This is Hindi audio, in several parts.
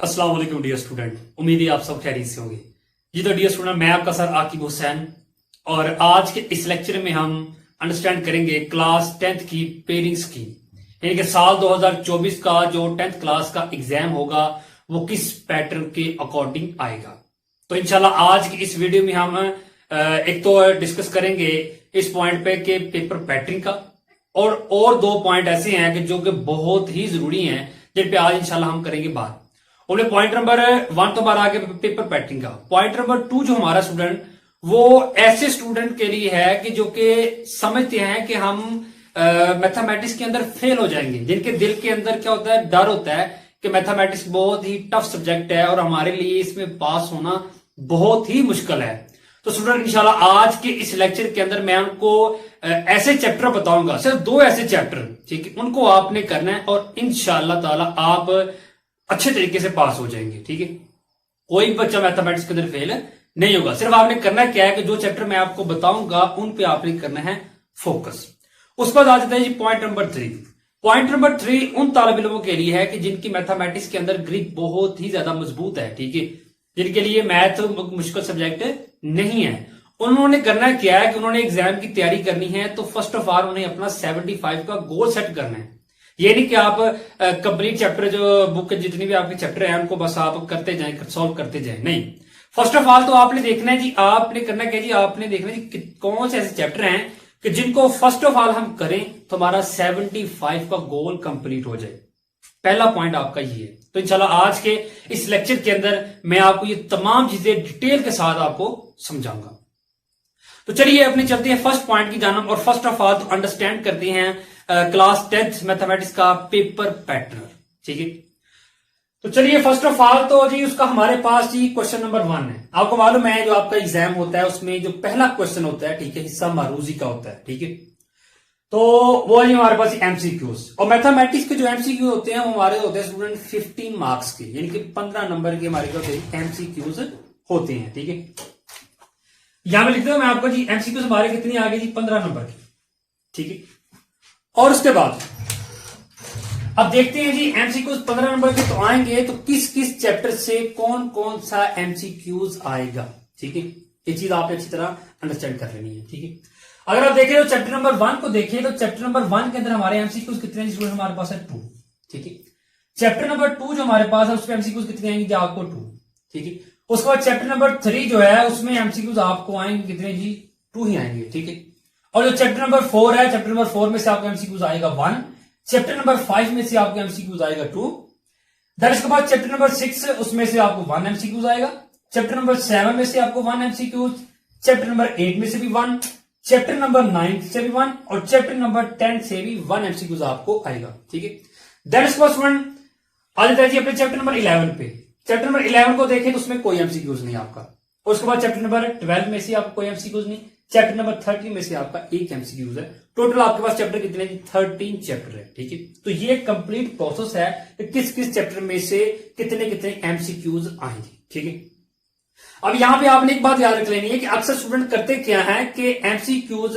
अस्सलाम वालेकुम डियर स्टूडेंट, उम्मीद है आप सब खैरियत से होंगे। जी तो डियर स्टूडेंट, मैं आपका सर आकिब हुसैन और आज के इस लेक्चर में हम अंडरस्टैंड करेंगे क्लास 10th की पेयरिंग स्कीम, यानी कि साल 2024 का जो 10th क्लास का एग्जाम होगा वो किस पैटर्न के अकॉर्डिंग आएगा। तो इंशाल्लाह आज की इस वीडियो में हम एक तो डिस्कस करेंगे इस पॉइंट पे कि पेपर पैटर्न का, और दो पॉइंट ऐसे हैं कि जो कि बहुत ही जरूरी हैं जिन पे आज इंशाल्लाह हम करेंगे बात। और पॉइंट नंबर 1 तो हमारा आगे पेपर पैटर्न का। पॉइंट नंबर 2 जो हमारा स्टूडेंट, वो ऐसे स्टूडेंट के लिए है कि जो कि समझते हैं कि हम मैथमेटिक्स के अंदर फेल हो जाएंगे, जिनके दिल के अंदर क्या होता है, डर होता है कि मैथमेटिक्स बहुत ही टफ सब्जेक्ट है और हमारे लिए इसमें पास होना बहुत ही मुश्किल है। तो स्टूडेंट इंशाल्लाह आज के इस लेक्चर के अंदर मैं उनको ऐसे चैप्टर बताऊंगा, सिर्फ 2 ऐसे चैप्टर, ठीक है, उनको आपने करना है और इंशाल्लाह ताला आप अच्छे तरीके से पास हो जाएंगे। ठीक है, कोई भी बच्चा मैथमेटिक्स के अंदर फेल नहीं होगा। सिर्फ आपने करना क्या है कि जो चैप्टर मैं आपको बताऊंगा उन पे आपने करना है फोकस। उस पर आ जाता है जी पॉइंट नंबर 3। पॉइंट नंबर 3 उन तालिब इल्मों के लिए है कि जिनकी मैथमेटिक्स के अंदर ग्रिप बहुत ही ज्यादा मजबूत है, ठीक है, जिनके लिए मैथ मुश्किल सब्जेक्ट नहीं है। उन्होंने करना क्या है कि उन्होंने एग्जाम की तैयारी करनी है, तो फर्स्ट ऑफ ऑल उन्हें अपना 75 का गोल सेट करना है। ये नहीं कि आप कंप्लीट चैप्टर जो बुक के जितनी भी आपके चैप्टर हैं उनको बस आप करते जाएं, सॉल्व करते जाएं, नहीं। फर्स्ट ऑफ ऑल तो आपने देखना है जी, आपने करना क्या जी, आपने देखना है जी कौन से ऐसे चैप्टर हैं कि जिनको फर्स्ट ऑफ ऑल हम करें तो हमारा 75 का गोल कंप्लीट हो जाए। पहला पॉइंट आपका ये है। तो इंशाल्लाह आज के इस लेक्चर के अंदर मैं आपको ये तमाम चीजें डिटेल के साथ आपको समझाऊंगा। तो चलिए अपने चलते हैं फर्स्ट पॉइंट की जानब और फर्स्ट ऑफ ऑल तो अंडरस्टैंड करते हैं क्लास 10th मैथमेटिक्स का पेपर पैटर्न। ठीक है, तो चलिए फर्स्ट ऑफ ऑल तो जी उसका हमारे पास जी क्वेश्चन नंबर 1 है। आपको मालूम है जो आपका एग्जाम होता है उसमें जो पहला क्वेश्चन होता है, ठीक है, हिस्सा मारूजी का होता है, ठीक है, तो वो है हमारे पास एमसीक्यूज। और मैथमेटिक्स के जो एमसीक्यू होते हैं वो हमारे होते हैं स्टूडेंट 15 मार्क्स के, यानी कि 15 नंबर के हमारे पास एमसीक्यूज होते हैं। ठीक है, यहां पे लिखते हो मैं आपको जी एमसीक्यूज हमारे कितनी आ गई जी, 15 नंबर की। ठीक है, और उसके बाद अब देखते हैं जी एमसीक्यूज 15 नंबर के तो आएंगे, तो किस किस चैप्टर से कौन कौन सा एमसीक्यूज आएगा। ठीक है, ये चीज आपने अच्छी तरह अंडरस्टैंड कर लेनी है। ठीक है, अगर आप देखें तो चैप्टर नंबर 1 को देखिए, तो चैप्टर नंबर 1 के अंदर हमारे एमसीक्यूज कितने हैं, हमारे पास है 2। ठीक है, चैप्टर नंबर 2 जो हमारे पास है उसमें एमसीक्यूज कितने आएंगे आपको 2। ठीक है, उसके बाद चैप्टर नंबर 3 जो है उसमें एमसीक्यूज आपको आएंगे कितने जी, 2 ही आएंगे। ठीक है, और जो चैप्टर नंबर 4 है, चैप्टर नंबर 4 में से आपको एमसीक्यूज आएगा 1, चैप्टर नंबर 5 में से आपको एमसीक्यूज आएगा 2, देन इसके बाद चैप्टर नंबर 6 उसमें से आपको 1 एमसीक्यूज आएगा, चैप्टर नंबर 7 में से आपको 1 एमसीक्यूज, चैप्टर नंबर 8 में से भी 1, चैप्टर नंबर 9 से भी 1 और चैप्टर नंबर 10 से भी 1 एमसीक्यूज आपको आएगा। ठीक है, देन इसके बाद स्टूडेंट आ जाता है जी अपने चैप्टर नंबर 11 पे। चैप्टर नंबर 11 को देखें तो उसमें कोई एमसीक्यूज नहीं आपका। उसके बाद चैप्टर नंबर 12 में से आपको कोई एमसीक्यूज नहीं, चैप्टर नंबर 13 में से आपका एक एमसीक्यूज है। टोटल आपके पास चैप्टर कितने, 13 चैप्टर है। ठीक है, तो ये कंप्लीट प्रोसेस है कि किस किस चैप्टर में से कितने कितने एमसीक्यूज आएंगे। ठीक है, अब यहां पे आपने एक बात याद रख लेनी है कि अक्सर स्टूडेंट करते क्या है कि एमसीक्यूज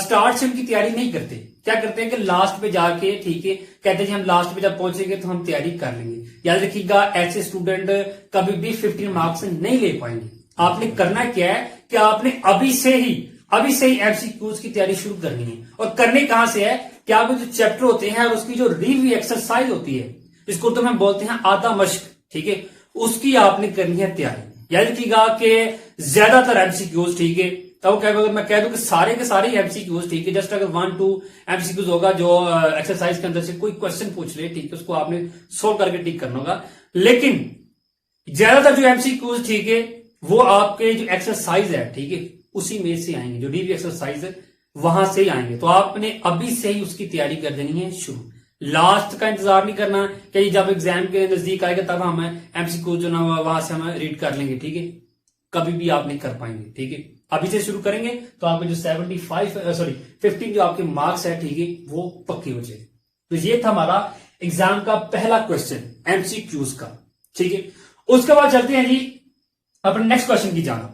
स्टार्ट से उनकी तैयारी नहीं करते। क्या करते हैं कि लास्ट पे जाके, ठीक है, कहते हैं हम लास्ट पे जब पहुंचेंगे तो हम तैयारी कर लेंगे। याद रखिएगा ऐसे स्टूडेंट कभी भी 15 मार्क्स नहीं ले पाएंगे। आपने करना क्या है कि आपने अभी से ही एमसीक्यूज की तैयारी शुरू करनी है। और करने कहां से है कि आपके जो चैप्टर होते हैं और उसकी जो रिव्यू एक्सरसाइज होती है, इसको तो हम बोलते हैं आधा मश्क, ठीक है, उसकी आपने करनी है तैयारी। याद रखिएगा कि ज्यादातर एमसीक्यूज, ठीक है, तो क्या अगर मैं कह दूं कि सारे के सारे एमसीक्यूज, ठीक है, जस्ट अगर 1-2 एमसीक्यूज होगा जो एक्सरसाइज के अंदर से कोई क्वेश्चन पूछ ले, ठीक है, उसको आपने सोल्व करके टिक करना होगा। लेकिन ज्यादातर जो एमसीक्यूज, ठीक है, वो आपके जो एक्सरसाइज है, ठीक है, उसी में से आएंगे, जो रिव्यू एक्सरसाइज है वहां से ही आएंगे। तो आपने अभी से ही उसकी तैयारी कर देनी है शुरू। लास्ट का इंतजार नहीं करना कि जब एग्जाम के नजदीक आएगा तब हम एमसीक्यू जो ना वहां से हम रीड कर लेंगे। ठीक है, कभी भी आप नहीं कर पाएंगे। ठीक है, अभी से शुरू करेंगे तो आपके जो 15 जो आपके मार्क्स है, ठीक है, वो पक्के हो जाएंगे। तो ये था हमारा एग्जाम का पहला क्वेश्चन एमसीक्यूज का। ठीक है, उसके बाद चलते हैं जी अपने नेक्स्ट क्वेश्चन की जानब।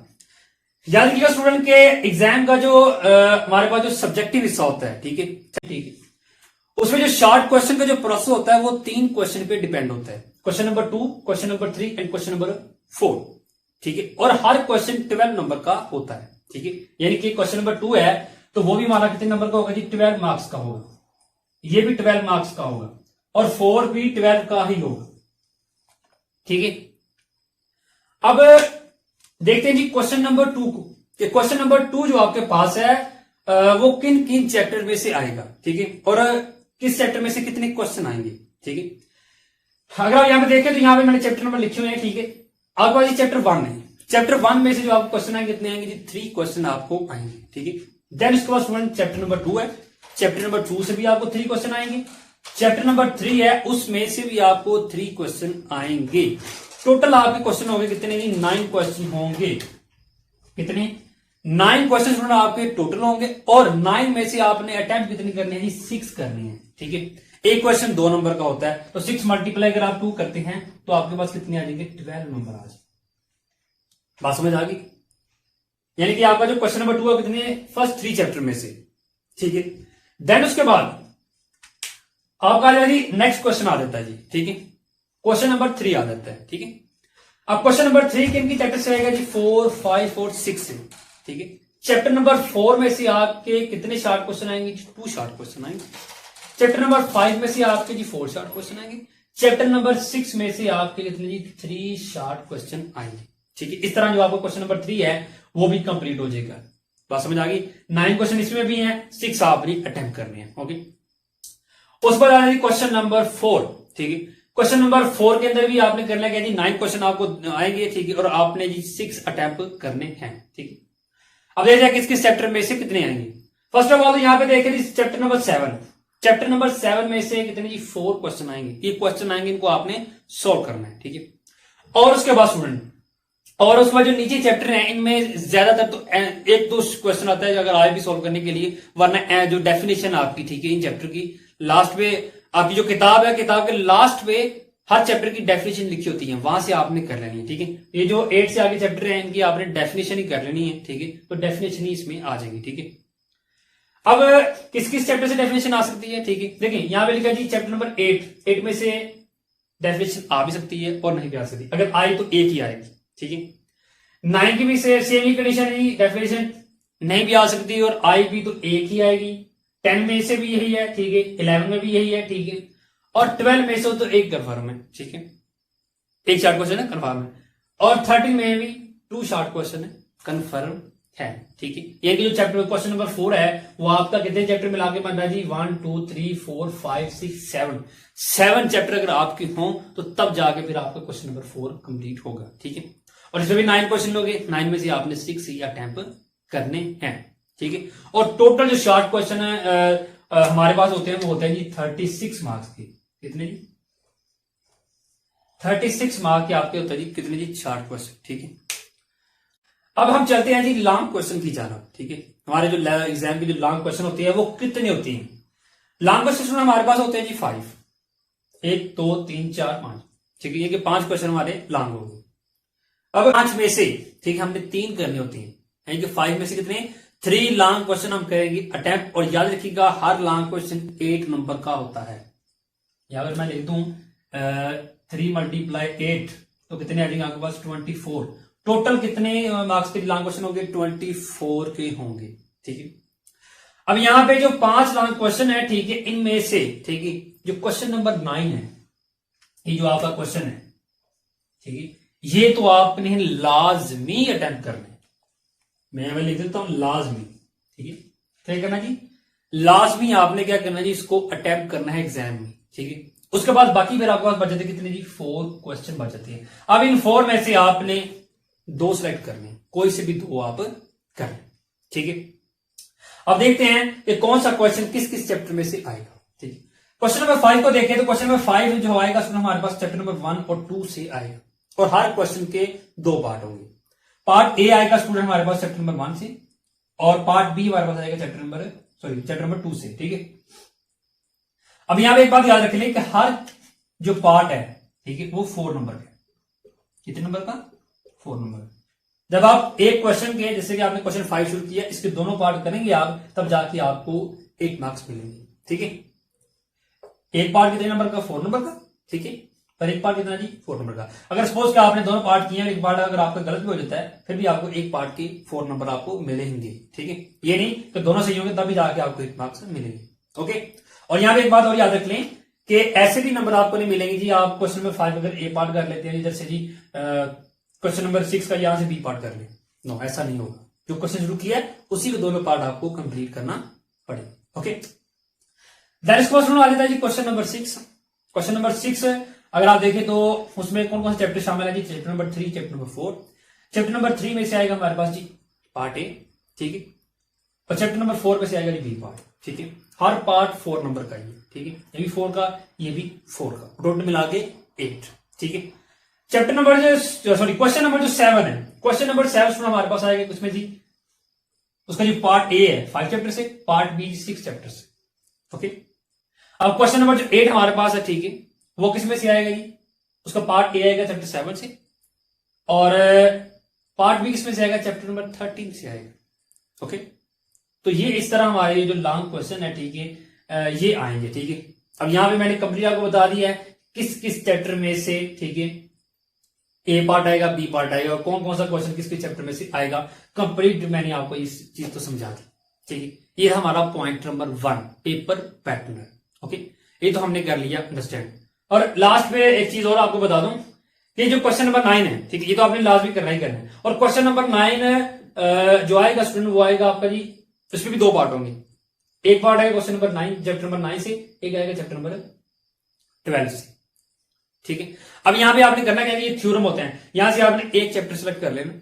याद रखिएगा स्टूडेंट के एग्जाम का जो हमारे पास जो सब्जेक्टिव हिस्सा होता है, ठीक है, उसमें जो शॉर्ट क्वेश्चन का जो प्रोसेस होता है वो 3 क्वेश्चन पे डिपेंड होता है। Question number 2, question number 3 and question number 4। ठीक है, और हर क्वेश्चन 12 नंबर का होता है। ठीक है, यानी कि क्वेश्चन नंबर 2 है तो वो भी हमारा कितने नंबर का होगा जी, 12 मार्क्स का होगा। ये भी 12 मार्क्स का होगा और 4 भी 12 का ही होगा। ठीक है, अब देखते हैं जी क्वेश्चन नंबर 2 को। क्वेश्चन नंबर 2 जो आपके पास है वो किन किन चैप्टर में से आएगा। ठीक है, और किस चैप्टर में से कितने क्वेश्चन आएंगे। ठीक है, अगर आप यहां पे देखें तो यहां पे मैंने चैप्टर नंबर लिखे हुए हैं। ठीक है, आपके पास चैप्टर 1 है। चैप्टर 1 में से जो आपको क्वेश्चन आएंगे कितने आएंगे जी, 3 क्वेश्चन आपको आएंगे। ठीक है, देन इसके बाद स्टूडेंट चैप्टर नंबर 2 है। चैप्टर नंबर 2 से भी आपको 3 क्वेश्चन आएंगे। चैप्टर नंबर 3 है, उसमें से भी आपको 3 क्वेश्चन आएंगे। टोटल आपके क्वेश्चन होंगे कितने जी, 9 क्वेश्चन होंगे। कितने, 9 क्वेश्चन आपके टोटल होंगे और 9 में से आपने अटेम्प्ट कितनी करनी है जी, 6 करनी है। ठीक है, एक क्वेश्चन 2 नंबर का होता है तो 6 मल्टीप्लाई अगर आप 2 करते हैं तो आपके पास कितने आ जाएंगे, 12 नंबर आ जाएंगे। बात समझ आ गई, यानी कि आपका जो क्वेश्चन नंबर 2 है कितने, फर्स्ट 3 चैप्टर में से। ठीक है, देन उसके बाद आपका नेक्स्ट क्वेश्चन आ जाता है जी। ठीक है, क्वेश्चन नंबर 3 आ जाता है। ठीक है, अब क्वेश्चन नंबर 3 किन की चैप्टर से आएगा जी, 4, 5 और 6 से। ठीक है, चैप्टर नंबर 4 में से आपके कितने शार्ट क्वेश्चन आएंगे, 2 शार्ट क्वेश्चन आएंगे। चैप्टर नंबर 5 में से आपके जी 4 शार्ट क्वेश्चन आएंगे। चैप्टर नंबर 6 में से आपके कितने जी, 3 शार्ट क्वेश्चन आएंगे। ठीक है, इस तरह जो आपको क्वेश्चन नंबर 3 है वो भी कंप्लीट हो जाएगा। बात समझ आ गई, 9 क्वेश्चन इसमें भी हैं, 6 आपने अटेम्प्ट करने हैं। ओके, उस पर आ जाएगी क्वेश्चन नंबर 4। ठीक है, क्वेश्चन नंबर 4 के अंदर भी आपने करना है जी, 9 क्वेश्चन आपको आएंगे। ठीक है, और आपने जी 6 अटेम्प्ट करने हैं। ठीक है, अब देखिए किस किस चैप्टर में से कितने आएंगे। फर्स्ट ऑफ ऑल तो यहां पे देखिए जी चैप्टर नंबर 7। चैप्टर नंबर 7 में से कितने जी, 4 क्वेश्चन आएंगे। ये क्वेश्चन आएंगे, इनको आपने सोल्व करना है। ठीक है, और उसके बाद स्टूडेंट, और उसके बाद जो नीचे चैप्टर है इनमें ज्यादातर तो 1-2 क्वेश्चन आता है अगर आए भी सोल्व करने के लिए, वरना जो डेफिनेशन आपकी, ठीक है, इन चैप्टर की लास्ट में आपकी जो किताब है, किताब के लास्ट में हर चैप्टर की डेफिनेशन लिखी होती है, वहां से आपने कर लेनी है। ठीक है, ये जो 8 से आगे चैप्टर है इनकी आपने डेफिनेशन ही कर लेनी है। ठीक है, तो डेफिनेशन ही इसमें आ जाएगी। ठीक है, अब किस किस चैप्टर से डेफिनेशन आ सकती है। ठीक है, देखिए यहां पे लिखा जी चैप्टर नंबर 8 में से डेफिनेशन आ भी सकती है और नहीं भी आ सकती। अगर आई तो एक ही आएगी। ठीक है, 9 की भी सेम ही कंडीशन है, डेफिनेशन नहीं भी आ सकती और आई भी तो एक ही आएगी। 10 में से भी यही है। ठीक है, 11 में भी यही है। ठीक है, और 12 में से तो एक कन्फर्म है। ठीक है, एक शार्ट क्वेश्चन है कन्फर्म है, और 13 में भी 2 शार्ट क्वेश्चन है कन्फर्म है। ठीक है, ये जो चैप्टर क्वेश्चन नंबर 4 है वो आपका कितने चैप्टर मिला के बन रहा है जी, 1 2 3 4 5 6 7 चैप्टर अगर आपके हों तो तब जाके फिर आपका क्वेश्चन नंबर 4 कंप्लीट होगा। ठीक है, और इसमें भी 9 क्वेश्चन लोगे, 9 में से आपने 6 ही अटेम्प्ट करने हैं। ठीक है, और टोटल जो शार्ट क्वेश्चन है हमारे पास होते हैं वो होते हैं जी 36 मार्क्स के। कितने जी, 36 मार्क्स के आपके होते हैं जी कितने जी, शार्ट क्वेश्चन। ठीक है, अब हम चलते हैं जी लॉन्ग क्वेश्चन की जानब। ठीक है, हमारे जो एग्जाम की जो लॉन्ग क्वेश्चन होती है वो कितने होती हैं। लॉन्ग क्वेश्चन हमारे पास होते हैं जी 5, 1 2 3 4 5। ठीक है, ये 5 क्वेश्चन हमारे लॉन्ग हो गए। अब 5 में से, ठीक है, हमने 3 करनी होती है, यानी कि 5 में से कितने, 3 लॉन्ग क्वेश्चन हम करेंगे अटेम्प्ट। और याद रखिएगा हर लॉन्ग क्वेश्चन 8 नंबर का होता है। या अगर मैं लिख दूं 3 × 8 तो कितने आ जाएंगे आपके पास, 24। टोटल कितने मार्क्स के लॉन्ग क्वेश्चन होंगे, 24 के होंगे। ठीक है, अब यहां पे जो 5 लॉन्ग क्वेश्चन है, ठीक है, इनमें से, ठीक है, जो क्वेश्चन नंबर 9 है, ये जो आपका क्वेश्चन है, ठीक है, ये तो आपने लाजमी अटेम्प्ट करना है। मैं लिख देता हूं लाजमी। ठीक है, क्या करना जी, लाजमी आपने क्या करना जी, इसको अटेम्प्ट करना है एग्जाम में। ठीक है, उसके बाद बाकी फिर आपके पास बच जाते कितने जी, 4 क्वेश्चन बच जाते हैं। अब इन 4 में से आपने 2 सिलेक्ट करने, कोई से भी 2 आप कर लें। ठीक है, अब देखते हैं कि कौन सा क्वेश्चन किस किस चैप्टर में से आएगा। ठीक है, क्वेश्चन नंबर 5 को देखें तो क्वेश्चन नंबर 5 जो आएगा उसमें हमारे पास चैप्टर नंबर 1 और 2 से आएगा, और हर क्वेश्चन के 2 पार्ट होंगे। पार्ट ए आएगा स्टूडेंट हमारे पास चैप्टर नंबर 1 से, और पार्ट बी हमारे पास आएगा चैप्टर नंबर 2 से। ठीक है, अब यहां पे एक बात याद रख लें कि हर जो पार्ट है, ठीक है, वो 4 नंबर का। कितने नंबर का, 4 नंबर। जब आप एक क्वेश्चन के, जैसे कि आपने क्वेश्चन 5 शुरू किया, इसके दोनों पार्ट करेंगे आप, तब जाके आपको 8 मार्क्स मिलेंगे। ठीक है, एक पार्ट कितने नंबर का, 4 नंबर का। ठीक है, पर एक पार्ट कितना जी 4 नंबर का। अगर सपोज कि आपने दोनों पार्ट किए हैं, एक पार्ट अगर आपका गलत भी हो जाता है फिर भी आपको एक पार्ट के 4 नंबर आपको मिलेंगे, ठीक है। ये नहीं कि दोनों सही होंगे तभी जाके आपको 8 मार्क्स मिलेंगे, ओके। और यहाँ पे एक बात और याद रख लें कि ऐसे भी नंबर आपको नहीं मिलेंगे जी। आप क्वेश्चन नंबर 5 अगर ए पार्ट कर लेते हैं इधर से जी, क्वेश्चन नंबर 6 का यहां से बी पार्ट कर ले, नो ऐसा नहीं होगा। जो क्वेश्चन शुरू किया है उसी के दोनों पार्ट आपको कंप्लीट करना पड़ेगा, ओके। देन क्वेश्चन आ जाता है जी क्वेश्चन नंबर 6। क्वेश्चन नंबर 6 अगर आप देखें तो उसमें कौन कौन से चैप्टर शामिल है जी, chapter number 3, chapter number 4। Chapter number 3 में से आएगा हमारे पास जी पार्ट ए, ठीक है, और चैप्टर नंबर 4 में से आएगा जी बी पार्ट, ठीक है। हर पार्ट 4 नंबर का ही है, ठीक है। ये भी 4 का, ये भी 4 का, टोटल मिला के 8, ठीक है। चैप्टर नंबर जो सॉरी क्वेश्चन नंबर जो 7 है, क्वेश्चन नंबर 7 हमारे पास आएगा उसमें जी, उसका जो पार्ट ए है 5 चैप्टर से, पार्ट बी 6 चैप्टर से, ओके। अब क्वेश्चन नंबर जो 8 हमारे पास है, ठीक है, वो किस में से आएगा जी, उसका पार्ट ए आएगा चैप्टर 7 से, और पार्ट बी किस में से आएगा, चैप्टर नंबर 13 से आएगा, ओके। तो ये इस तरह हमारे जो लॉन्ग क्वेश्चन है, ठीक है, ये आएंगे, ठीक है। अब यहां पे मैंने कंप्लीट आपको बता दिया है किस किस चैप्टर में से, ठीक है, ए पार्ट आएगा, बी पार्ट आएगा, और कौन कौन सा क्वेश्चन किसके चैप्टर में से आएगा, कंप्लीट मैंने आपको इस चीज तो समझा दी, ठीक है। ये हमारा point number 1 paper pattern, okay. ये तो हमने कर लिया अंडरस्टैंड। और लास्ट में एक चीज और आपको बता दूं, ये जो क्वेश्चन नंबर 9 है, ठीक है, ये तो आपने लास्ट भी करना ही करना है। और क्वेश्चन नंबर 9 जो आएगा स्टूडेंट, वो आएगा आपका जी, इसमें भी 2 पार्ट होंगे। एक पार्ट आएगा क्वेश्चन नंबर 9 चैप्टर नंबर 9 से, एक आएगा चैप्टर नंबर 12 से, ठीक है। अब यहां पे आपने करना क्या है, ये थ्योरम होते हैं, यहां से आपने एक चैप्टर सेलेक्ट कर लेना।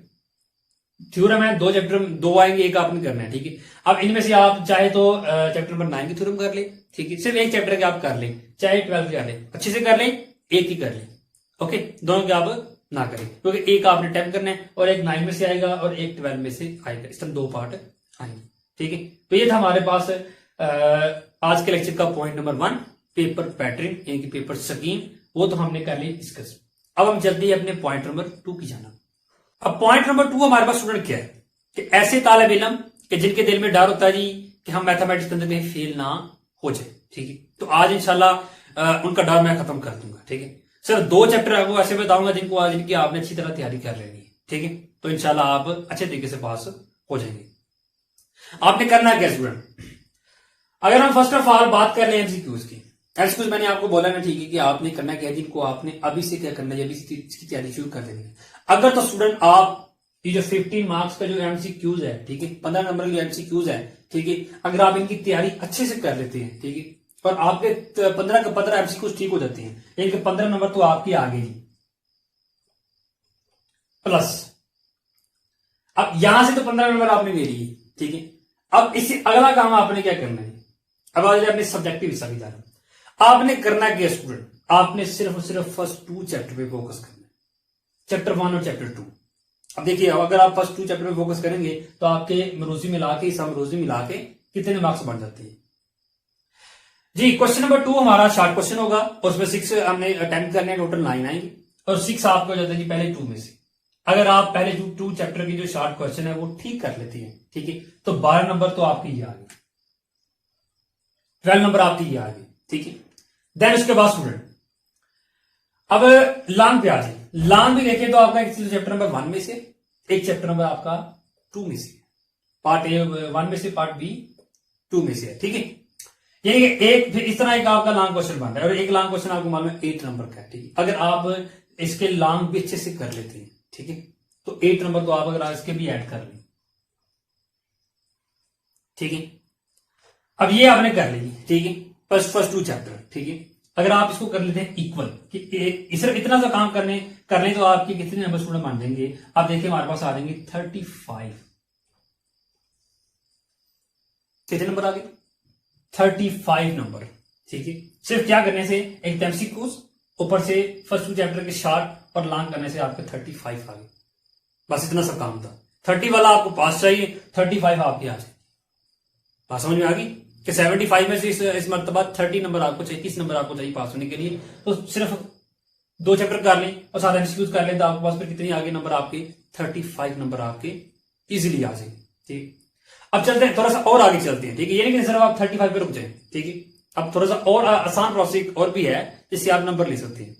थ्योरम है 2 चैप्टर, 2 आएंगे, एक आपने करना है, ठीक है। अब इनमें से आप चाहे तो चैप्टर नंबर 9 की थ्योरम कर ले, ठीक है, सिर्फ एक चैप्टर के आप कर ले, चाहे 12 कर ले, अच्छे से कर ले, एक ही कर ले, ओके। दोनों के आप ना करें, क्योंकि एक आपने टाइप करना है, और एक 9 में से आएगा और एक 12 में से आएगा, इस तरह 2 पार्ट आएंगे, ठीक है। तो ये था हमारे पास आज के लेक्चर का पॉइंट नंबर 1 पेपर पैटर्न, यानी कि पेपर स्कीम, वो तो हमने कर ली डिस्कस। अब हम जल्दी अपने पॉइंट नंबर 2 की जाना। अब पॉइंट नंबर 2 हमारे पास स्टूडेंट क्या है कि ऐसे तालिब इल्म कि जिनके दिल में डर होता है जी कि हम मैथमेटिक्स के अंदर कहीं फेल ना हो जाए, ठीक है। तो आज इंशाल्लाह उनका डर मैं खत्म कर दूंगा, ठीक है। सिर्फ 2 चैप्टर आपको ऐसे बताऊंगा जिनकी आपने अच्छी तरह तैयारी कर लेनी है, ठीक है। तो इंशाल्लाह आप अच्छे तरीके से पास हो जाएंगे। आपने करना क्या स्टूडेंट, अगर हम फर्स्ट ऑफ ऑल बात कर ले एमसीक्यूज की, एमसीक्यूज मैंने आपको बोला ना, ठीक है, कि आपने करना क्या है, जिनको आपने अभी से क्या करना है, अभी से इसकी तैयारी शुरू कर देनी है। अगर तो स्टूडेंट आप ये जो 15 मार्क्स का जो एमसीक्यूज है, ठीक है, 15 नंबर के एमसीक्यूज है, ठीक है, अगर आप इनकी तैयारी अच्छे से कर लेते हैं, ठीक है, और आपके 15 के 15 एमसीक्यूज ठीक हो जाते हैं, इनके 15 नंबर तो आपके आ गए प्लस। अब यहां से तो 15 नंबर आपने ले लिए, ठीक है। अब इससे अगला काम आपने क्या करना है, अब आज अपने सब्जेक्टिव हिस्सा की जाना। आपने करना क्या स्टूडेंट, आपने सिर्फ और सिर्फ फर्स्ट 2 चैप्टर पे फोकस करना है, चैप्टर 1 और चैप्टर 2। अब देखिए, अगर आप फर्स्ट 2 चैप्टर पे फोकस करेंगे तो आपके मरोजी मिला के, सब मरोजी मिला के कितने मार्क्स बढ़ जाते हैं जी। क्वेश्चन नंबर 2 हमारा शॉर्ट क्वेश्चन होगा, और उसमें 6 हमने अटेम्प्ट करने, टोटल 9 आएंगे, और 6 आपको हो जाता है जी पहले 2 में से। अगर आप पहले 2 चैप्टर की जो शॉर्ट क्वेश्चन है वो ठीक कर लेते हैं, ठीक है, तो 12 नंबर तो आपके ये आ गए, 12 नंबर आपके ये आ गए, ठीक है। देन उसके बाद स्टूडेंट अब लॉन्ग पे आ जाए। लॉन्ग भी देखें तो आपका एक चैप्टर नंबर 1 में से, एक चैप्टर नंबर आपका 2 में से, पार्ट ए 1 में से, पार्ट बी 2 में से है, ठीक है। ये एक फिर इस तरह एक आपका लॉन्ग क्वेश्चन बन रहा है, और एक लॉन्ग क्वेश्चन आपको मालूम है 8 नंबर का है, ठीक है। अगर आप इसके लॉन्ग भी अच्छे से कर लेते हैं, ठीक है, तो 8 नंबर तो आप अगर इसके भी ऐड कर लें, ठीक है। अब ये आपने कर ली, ठीक है, फर्स्ट 2 चैप्टर, ठीक है। अगर आप इसको कर लेते हैं इक्वल कि सिर्फ इतना सा काम कर लें तो आपके कितने नंबर स्टूडेंट मान देंगे, आप देखिए हमारे पास आ जाएंगे 35। कितने नंबर आ गए, 35 नंबर, ठीक है। सिर्फ क्या करने से, एक एमसीक्यूज, ऊपर से फर्स्ट 2 चैप्टर के शॉर्ट और लॉन्ग करने से आपके 35 आ गए, बस इतना सब काम था। 30 वाला आपको पास चाहिए, 35 आपके आ जाए, बात समझ में आ गई कि 75 में से इस मरतबा 30 नंबर आपको चाहिए, 30 नंबर आपको चाहिए पास होने के लिए। तो सिर्फ 2 चैप्टर कर लें और 7 एमसीक्यूज कर लें, तो आपके पास फिर कितने आगे नंबर आपके 35 नंबर आपके इजीली आ जाएंगे, ठीक। अब चलते हैं, थोड़ा सा और आगे चलते हैं, ठीक है। ये नहीं कि सिर्फ आप 35 पे रुक जाए, ठीक है। अब थोड़ा सा और आसान प्रोसेस और भी है जिससे आप नंबर ले सकते हैं।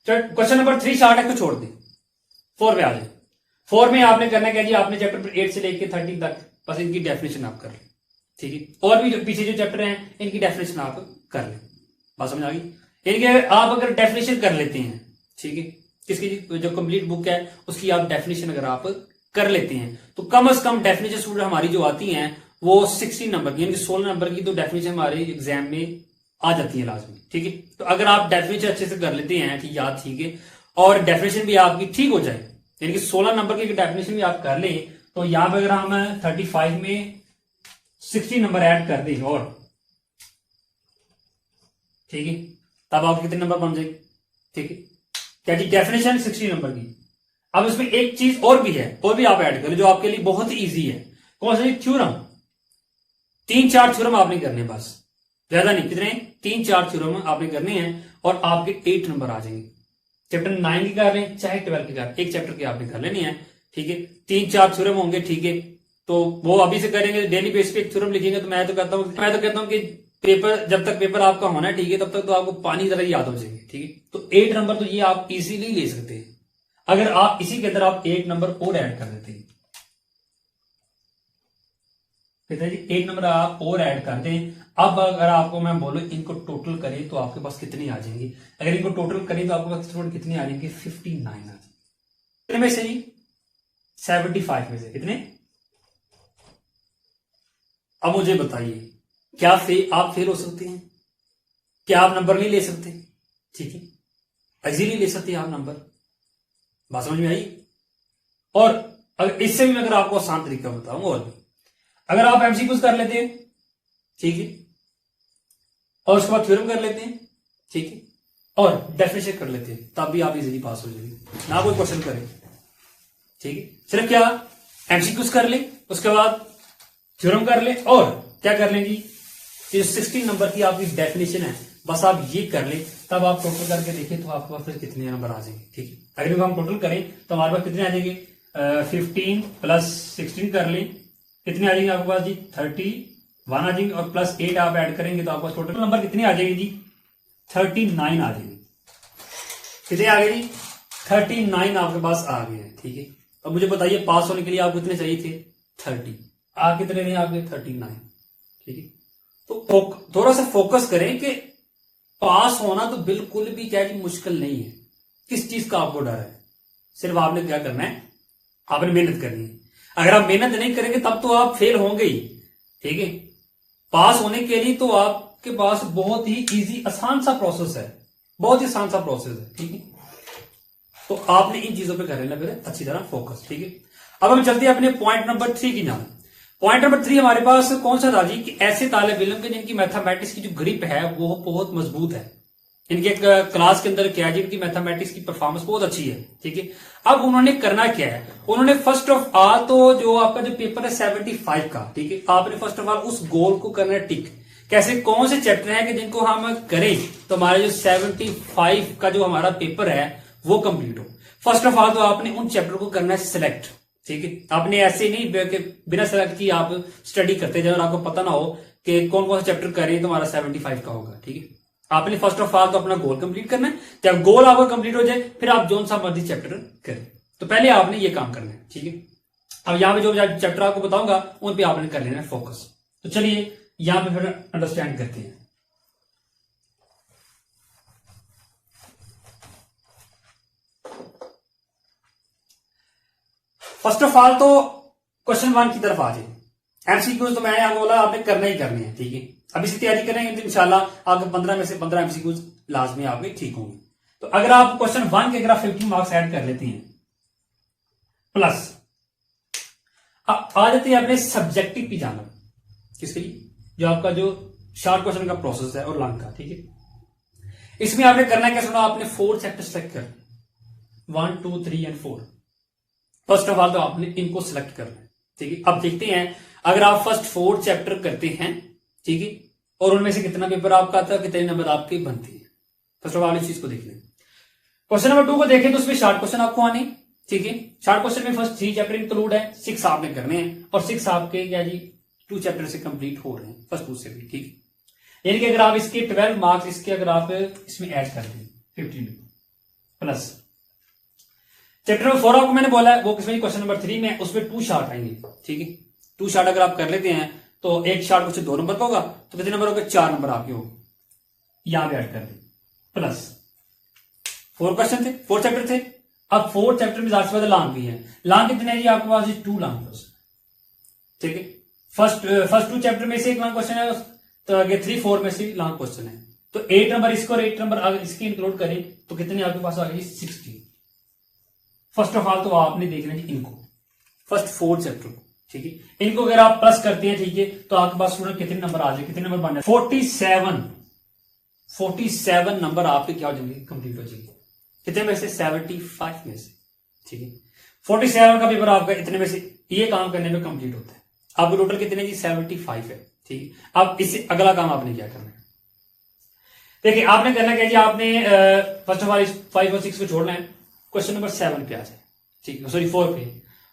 क्वेश्चन नंबर 3 शार्ट है, को छोड़ दें, 4 में आ जाए। 4 में आपने करना क्या जी, आपने चैप्टर 8 से लेके 13 तक बस इनकी डेफिनेशन आप कर लें, ठीक है। और भी जो पीछे जो चैप्टर हैं इनकी डेफिनेशन आप कर लें, बात समझ आ गई। इनके आप अगर डेफिनेशन कर लेते हैं, ठीक है, किसकी जो कंप्लीट बुक है उसकी आप डेफिनेशन अगर आप कर लेते हैं तो कम से कम डेफिनेशन स्टूडेंट हमारी जो आती हैं वो 16 नंबर की, यानी 16 नंबर की तो डेफिनेशन हमारे एग्जाम में आ जाती है लाजमी, ठीक है। तो अगर आप डेफिनेशन अच्छे से कर लेते हैं, ठीक याद, ठीक है, और डेफिनेशन भी आपकी ठीक हो जाए, यानी कि 16 नंबर की डेफिनेशन भी आप कर लें, तो यहां पर अगर हम 35 में 60 नंबर ऐड कर दें और, ठीक है, तब आप कितने नंबर बन जाएंगे, ठीक है। क्या जी, डेफिनेशन 60 नंबर की। अब इसमें एक चीज और भी है, और भी आप ऐड करें जो आपके लिए बहुत ही ईजी है। कौन सा? थ्योरम। 3-4 थ्योरम आपने करने, बस ज्यादा नहीं, कितने? 3-4 थ्योरम आपने करने हैं और आपके 8 नंबर आ जाएंगे। चैप्टर 9 की कर लें चाहे 12 की कर, एक चैप्टर की आपने कर लेनी है, ठीक है। 3-4 थ्योरम होंगे, ठीक है, तो वो अभी से करेंगे, डेली बेस पे एक थ्योरम लिखेंगे। तो मैं तो कहता हूं कि पेपर, जब तक पेपर आपका होना है, ठीक है, तब तक तो आपको पानी तरह याद हो जाएंगे, ठीक है। तो 8 नंबर तो ये आप इजीली ले सकते हैं अगर आप इसी के अंदर आप 8 नंबर और ऐड कर देते हैं। कितने जी? 8 नंबर आप और ऐड कर दें। अब अगर आपको मैं बोलूं इनको टोटल करें तो आपके पास कितनी आ जाएंगी? अगर इनको टोटल करें तो आपके पास कितनी आ जाएंगी? 59 आ जाएंगे। कितने में से जी? 75 में से कितने? अब मुझे बताइए, क्या आप फेल हो सकते हैं? क्या आप नंबर नहीं ले सकते? ठीक है, इजीली ले सकते हैं आप नंबर, बात समझ में आई। और अगर इससे भी मैं अगर आपको आसान तरीका बताऊं, और भी अगर आप एमसीक्यूज कर लेते हैं, ठीक है, और उसके बाद थ्योरम कर लेते हैं, ठीक है, और डेफिनेशन कर लेते हैं, तब भी आप इजीली पास हो जाएंगे, ना कोई क्वेश्चन करें, ठीक है। सिर्फ क्या एमसीक्यूज कर ले, उसके बाद थ्योरम कर ले, और क्या कर लें जी, ये 16 नंबर की आपकी डेफिनेशन है, बस आप ये कर ले, तब आप टोटल करके देखें तो आपके पास फिर कितने नंबर आ जाएंगे, ठीक है। अगर हम टोटल करें तो हमारे पास कितने आ जाएंगे? 15 प्लस 16 कर लें, कितने आ जाएंगे आपके पास जी? 31 आ जाएंगे, और प्लस 8 आप ऐड करेंगे तो आपके पास टोटल नंबर कितने आ जाएंगे जी? 39 आ जाएंगे। कितने आ गए जी? 39 आपके पास आ गए हैं, ठीक है। अब मुझे बताइए, पास होने के लिए आपको कितने चाहिए थे? 30। आ कितने नहीं आपके? 39, ठीक है। तो थोड़ा सा फोकस करें कि पास होना तो बिल्कुल भी क्या कि मुश्किल नहीं है। किस चीज का आपको डर है? सिर्फ आपने क्या करना है, आपने मेहनत करनी है। अगर आप मेहनत नहीं करेंगे तब तो आप फेल होंगे ही, ठीक है। पास होने के लिए तो आपके पास बहुत ही इजी आसान सा प्रोसेस है, बहुत ही आसान सा प्रोसेस है, ठीक है। तो आपने इन चीजों पे कर लेना फिर अच्छी तरह फोकस, ठीक है। अब हम चलते हैं अपने पॉइंट नंबर 3 की जान। पॉइंट नंबर 3 हमारे पास कौन सा था जी, कि ऐसे तालिब इल्म के जिनकी मैथमेटिक्स की जो ग्रिप है वो बहुत मजबूत है, इनके क्लास के अंदर क्या है, जिनकी मैथमेटिक्स की परफॉर्मेंस बहुत अच्छी है, ठीक है। अब उन्होंने करना क्या है, उन्होंने फर्स्ट ऑफ ऑल तो जो आपका जो पेपर है 75 का, ठीक है, आपने फर्स्ट ऑफ ऑल उस गोल को करना है टिक। कैसे? कौन से चैप्टर है कि जिनको हम करें तो हमारे जो 75 का जो हमारा पेपर है वो कंप्लीट हो। फर्स्ट ऑफ ऑल तो आपने उन चैप्टर को करना है सिलेक्ट, ठीक है। आपने ऐसे नहीं बिना सेलेक्ट की आप स्टडी करते जाए और आपको पता ना हो कि कौन कौन सा चैप्टर करें तो हमारा 75 का होगा, ठीक है। आपने फर्स्ट ऑफ ऑल तो अपना गोल कंप्लीट करना है। जब गोल आपका कंप्लीट हो जाए फिर आप जोन सा मर्जी चैप्टर करें, तो पहले आपने ये काम करना है, ठीक है। अब यहां पे जो चैप्टर आपको बताऊंगा उन पे आपने कर लेना है फोकस। तो चलिए यहां पे फिर अंडरस्टैंड करते हैं। फर्स्ट ऑफ ऑल तो क्वेश्चन 1 की तरफ आ जाए। एमसीक्यूज तो मैंने आपको बोला आपने करना ही करने हैं, ठीक है। अभी से तैयारी करेंगे तो इंशाल्लाह आपके 15 में से 15 एमसीक्यूज लाजमी आपके ठीक होंगे। तो अगर आप क्वेश्चन 1 के अगर 50 मार्क्स ऐड कर लेते हैं प्लस, अब आ जाते हैं अपने सब्जेक्टिव की जानब, किसके लिए? जो आपका जो शॉर्ट क्वेश्चन का प्रोसेस है और लॉन्ग का, ठीक है। इसमें आपने करना क्या सुना, आपने 4 चैप्टर सेलेक्ट कर 1, 2, 3 एंड 4। फर्स्ट ऑफ ऑल तो आपने इनको सिलेक्ट करना है, ठीक है। अब देखते हैं अगर आप फर्स्ट 4 चैप्टर करते हैं, ठीक है, और उनमें से कितना पेपर आपका आता है, कितने नंबर आपके बनते हैं। फर्स्ट ऑफ ऑल इस चीज को देख लें। क्वेश्चन नंबर 2 को देखें तो उसमें शॉर्ट क्वेश्चन आपको आने, ठीक है। शॉर्ट क्वेश्चन में फर्स्ट 3 चैप्टर इंक्लूड है, 6 आपने करने हैं, और 6 आपके क्या जी 2 चैप्टर से कंप्लीट हो रहे हैं, फर्स्ट 2 से भी, ठीक है। यानी कि अगर आप इसके 12 मार्क्स इसके अगर आप इसमें ऐड कर दें 15 प्लस चैप्टर नंबर 4 आपको मैंने बोला है वो किसमें, क्वेश्चन नंबर 3 में, उसमें 2 शार्ट आएंगे। ठीक है, 2 शार्ट अगर आप कर लेते हैं तो एक शार्ट क्वेश्चन 2 नंबर का होगा, तो कितने नंबर होगा, 4 नंबर आपके होंगे, यहां पे ऐड कर दें प्लस 4 क्वेश्चन थे, 4 चैप्टर थे। अब 4 चैप्टर में ज्यादा से ज्यादा लॉन्ग भी है। लॉन्ग कितने हैं जी आपके पास, 2 लॉन्ग क्वेश्चन। ठीक है, फर्स्ट 2 चैप्टर में से एक लॉन्ग क्वेश्चन है, तो आगे 3 4 में से लॉन्ग क्वेश्चन है। तो 8 नंबर इसको और 8 नंबर अगर इसकी इंक्लूड करें तो कितने आपके पास आ गई, 60। फर्स्ट ऑफ ऑल तो आपने देखना है इनको, फर्स्ट 4 चैप्टर को। ठीक है, इनको अगर आप प्लस करते हैं, ठीक है, तो आपके पास स्टूडेंट कितने नंबर आ जाए, कितने नंबर बन जाए, 47 नंबर आपके क्या हो जाएंगे, कंप्लीट हो जाएंगे। कितने में से, 75 में से। ठीक है, 47 का पेपर आपका इतने में से ये काम करने में कंप्लीट होता है। आपको टोटल कितने जी, 75 है। ठीक है, अब इससे अगला काम आपने क्या करना है, देखिए आपने करना क्या जी, आपने फर्स्ट ऑफ ऑल 5 और 6 को छोड़ना है, क्वेश्चन नंबर 7 पे आ जाए। ठीक है, सॉरी 4 पे,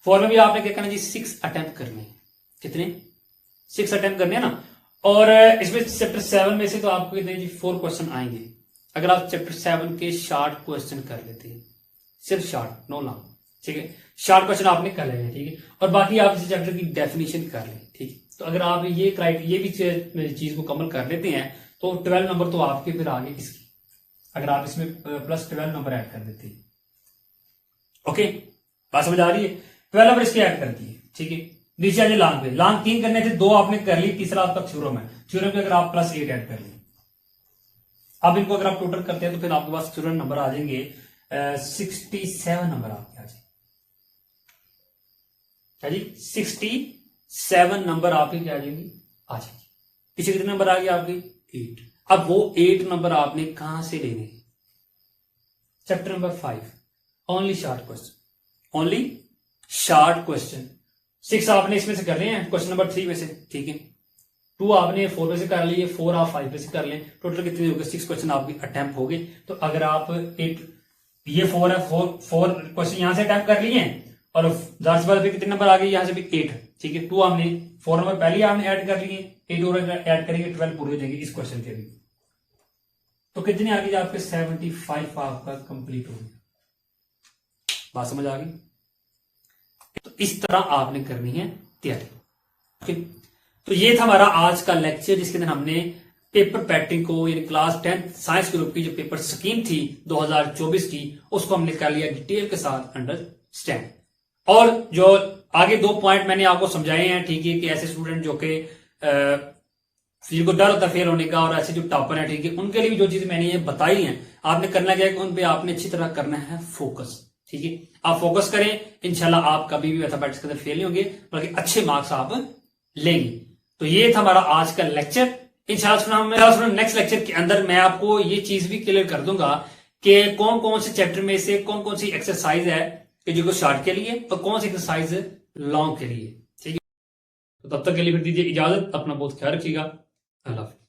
4 में भी आपने क्या करना जी, 6 अटेम्प्ट करने हैं। कितने, 6 अटेम्प्ट करने हैं ना। और इसमें चैप्टर 7 में से तो आपको कितने जी, 4 क्वेश्चन आएंगे। अगर आप चैप्टर 7 के शॉर्ट क्वेश्चन कर लेते हैं, सिर्फ शॉर्ट, नो लॉन्ग। ठीक है, शॉर्ट क्वेश्चन आपने कर लेना है। ठीक है, और बाकी आप इस चैप्टर की डेफिनेशन कर लें। ठीक है, तो अगर आप ये भी चीज को कमल कर लेते हैं तो 12 नंबर तो आपके फिर आगे इसकी, अगर आप इसमें प्लस 12 नंबर ऐड कर देते हैं। ओके, बात समझ आ रही है, 12 नंबर इसके ऐड कर दिए। ठीक है, नीचे आइए लॉन्ग पे, लॉन्ग 3 करने थे, 2 आपने कर ली, तीसरा आपका थ्योरम है। थ्योरम पे अगर आप प्लस 8 ऐड कर लें, अब इनको अगर आप टोटल करते हैं तो फिर आपके पास थ्योरम नंबर आ जाएंगे 67 नंबर आपके आ जाएंगे। क्या जी, 67 नंबर आपके क्या आ जाएंगे, आ जाएंगे। पीछे कितने नंबर आ गए आपके, 8। अब वो 8 नंबर आपने कहां से लेने, chapter number 5, only short question, only short question. 6 आपने इसमें से कर लिए हैं, क्वेश्चन नंबर 3 में से। ठीक है, 2 आपने 4 में से कर लिए, 4 आप 5 में से कर लें, टोटल कितने हो गए, 6 क्वेश्चन आपके अटेम्प्ट हो गए। तो अगर आप ये 4 है, 4 क्वेश्चन यहां से अटेम्प्ट कर लिए हैं, और जाहिर सी बात है कितने नंबर आ गए, यहां से भी 8। ठीक है, 2 हमने 4 नंबर पहले आपने ऐड कर लिए, 8 और ऐड करेंगे, 12 पूरे हो जाएंगे इस क्वेश्चन के भी। तो कितने आ गए आपके, 75 आपका कंप्लीट हो गया। बात समझ आ गई। तो इस तरह आपने करनी है तैयारी। ओके, तो ये था हमारा आज का लेक्चर, जिसके अंदर हमने पेपर पैटर्न को, यानी क्लास 10 साइंस ग्रुप की जो पेपर स्कीम थी 2024 की, उसको हमने कर लिया डिटेल के साथ अंडरस्टैंड। और जो आगे 2 पॉइंट मैंने आपको समझाए हैं, ठीक है, कि ऐसे स्टूडेंट जो कि जिनको डर होता है फेल होने का, और ऐसे जो टॉपर है, ठीक है, उनके लिए भी जो चीज मैंने ये बताई है, आपने करना क्या है कि उन पे आपने अच्छी तरह करना है फोकस। ठीक है, आप फोकस करें, इंशाल्लाह आप कभी भी मैथमेटिक्स के अंदर फेल नहीं होंगे, बल्कि अच्छे मार्क्स आप लेंगे। तो ये था हमारा आज का लेक्चर। इंशाल्लाह नेक्स्ट लेक्चर के अंदर मैं आपको ये चीज भी क्लियर कर दूंगा कि कौन कौन से चैप्टर में से कौन कौन सी एक्सरसाइज है कि जो शॉर्ट के लिए, और कौन सी एक्सरसाइज लॉन्ग के लिए। ठीक है, तो तब तक के लिए फिर दीजिए इजाजत, अपना बहुत ख्याल रखिएगा, अल्लाह हाफिज़।